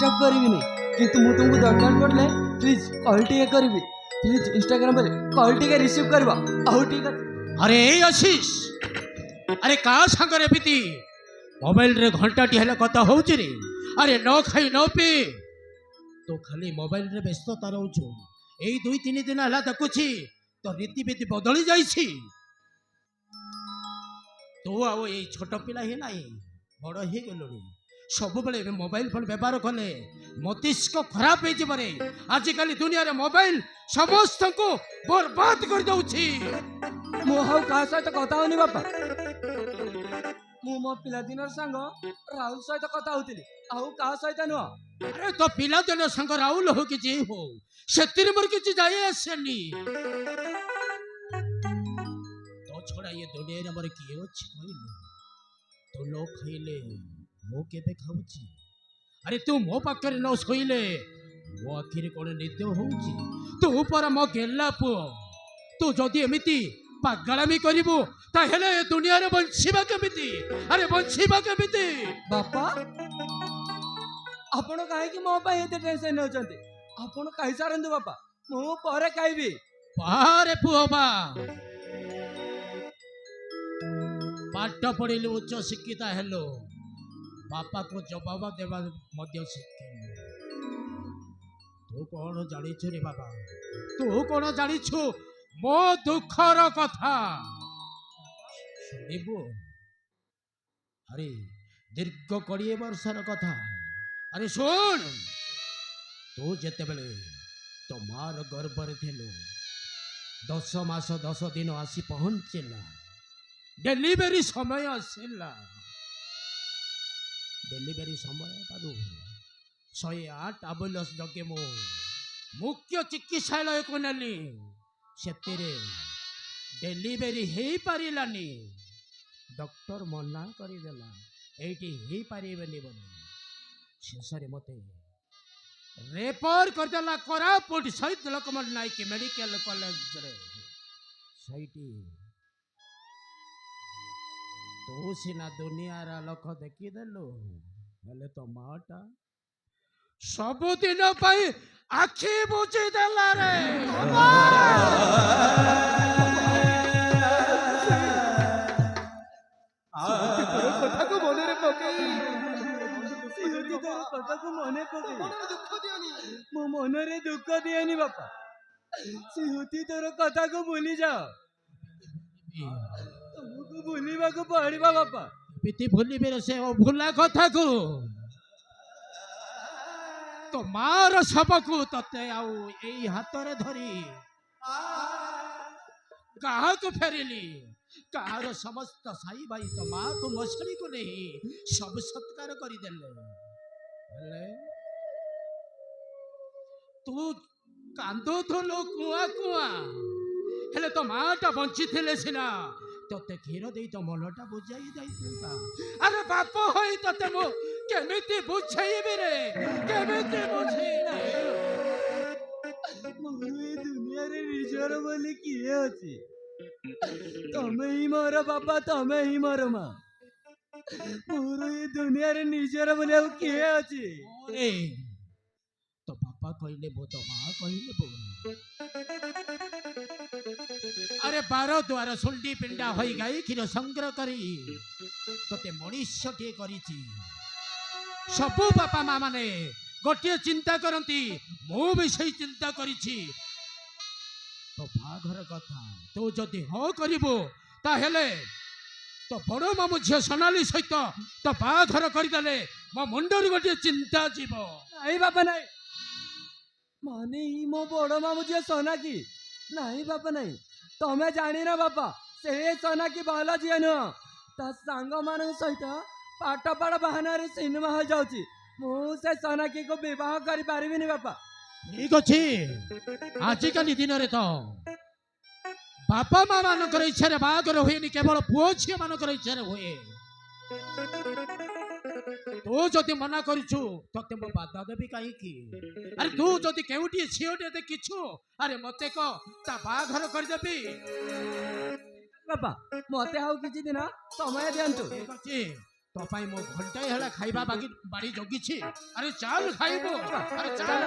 Disturb करिविनी किंतु मु तुमको दरकार पड़ले प्लीज कॉल टिके करिवि प्लीज इंस्टाग्राम रे कॉल टिके रिसीव करबा आउ ठीक है। अरे आशीष अरे का सागर एमती मोबाइल रे घंटाटी हेले कथा होउची रे। अरे न खाई न पी तो खाली मोबाइल रे व्यस्तता रहउछु। एई 2-3 दिन हला देखुछी तो रीतिबीति बदली जाइछि। तो आओ ये छोट पिला ही नहीं बड़ हो गलुणी सब बेले मोबाइल फोन व्यवहार कले मस्तिष्क खराब हो जबरे। आजिकल दुनिया रे मोबाइल समस्त को बर्बाद कर दउछि। मु हाउ का सहित कथा होनी बापा मु मो पिला दिनर संग राहुल सहित कथा होतिली आउ का सहित नुआ। अरे तो पिला दिन संग राहुल हो कि जे हो सेतिर मोर किछि जाय आसेनी। तो छोड़ा ये दुनिया रे मोर किए अछि कहलु तो लो खइले मो केबे खाउछि। अरे तू मो पाखरे न सोइले मो आखिर कोन निद्य होउछि। तू पर मो गेला पु तू जदि एमिति पागलामी करिवो ताहेले ए दुनिया रे बंचिबा केमिति। अरे बंचिबा केमिति बापा आपण काहे कि मो पई एते टेंशन न होचंती आपण काई सारंदु बापा मु परे खाइबी। पारे पुओबा पाठ पढ़िले उच्च शिक्षिता हेलो बापा को जवाब देवा मध्य शिखिलु। तू कौन जानिछु रे बाबा तू कौन जानिछु मो दुखर कथा शुणिबु। अरे दीर्घ 20 वर्षर कथा। अरे सुन तू जेते बेले तो मार गर्भरे थिलु 10 मास 10 दिन आसी पहुंचला डेलीवरी समय आसिला। डेलीवरी समय पादु 108 एम्बुलेंस जगे मो मुख्य चिकित्सालय को नेली सेतिरे डेलीवरी हे पारिलानी। डॉक्टर मना करी देला एठी हे पारिबेनी बोली शेषरे मते रेफर कर देला कोरापुट सहित लोकमन नाइक मेडिकल कॉलेज रे। सहीटी तू सिना दुनिया रा लोक देखी देलु हेले तो माटा सबुदिन पाई आखि बुझी देला रे। कथा को मने रे पकई सिहती तो कथा को मने पकई मो मन रे दुख दियनी बापा सिहती तोर कथा को भूली जाओ तुमको भूलिबा को पड़िबा बापा। पिति भूली बेरे से ओ भूला कथा को तो मार सबको तते आउ एई हाथ रे धरी कहा को फेरिली कार समस्त साई भाई तो माँ को मछली को नहीं सब सत्कार करी देले। तू कांदो तो लो कुआ कुआ हेले तो माटा बंची थिले सिना तते क्षीर दे तो मनटा बुझाई जाइता। अरे बाप होई तते मो केमिति बुझाइबे रे केमिति बुझाइबे। मोर ए दुनिया रे निजर बोली किए अछि तमे ही मोर बापा तमे ही मोर माँ मोर ए दुनिया रे निजर बोली अब किए अछि। ए तो पापा कहले बो तो माँ कहले बो। अरे 12 द्वार सुंडी पिंडा होई गई क्षीर संग्रह करी तते मनुष्य टे करिछि। सबु बापा माँ माने गोटे चिंता करती मु भी सही चिंता करिछि। तो बाघर कथा तू जदि हाँ करिबो ताहेले तो बड़ मामू झील सोनाली सहित तो बाघर करदेले मो मुंडर गोटे चिंता जीव। नहीं बापा नहीं माने ही मो बड़ मामू झील सोना की नहीं बापा नहीं तमे जानी ना बापा से सोना की बाला झील नुह ता सांग मान सहित पाठ पढ़ बहाना रे सिनेमा हो जाउची मु से सोना की को विवाह करि पारिबिनी बापा। ठीक अच्छे आजिकल दिन रे तो बापा माँ मान इच्छा बाघर हुए केवल पुओ झी मान इच्छा हुए। तू जदि मना करू ते मो बाधा देवी कहीं। अरे तू जदि केउटी झीटे देखिछु अरे मते को ता बाघर करदेबी। बापा मते हाउ किछि दिन समय दियंतु। ठीक अछि तो पाई मो घंटाए हला खाइबा बाड़ी जगिछि। अरे चल खाइबो, अरे चल।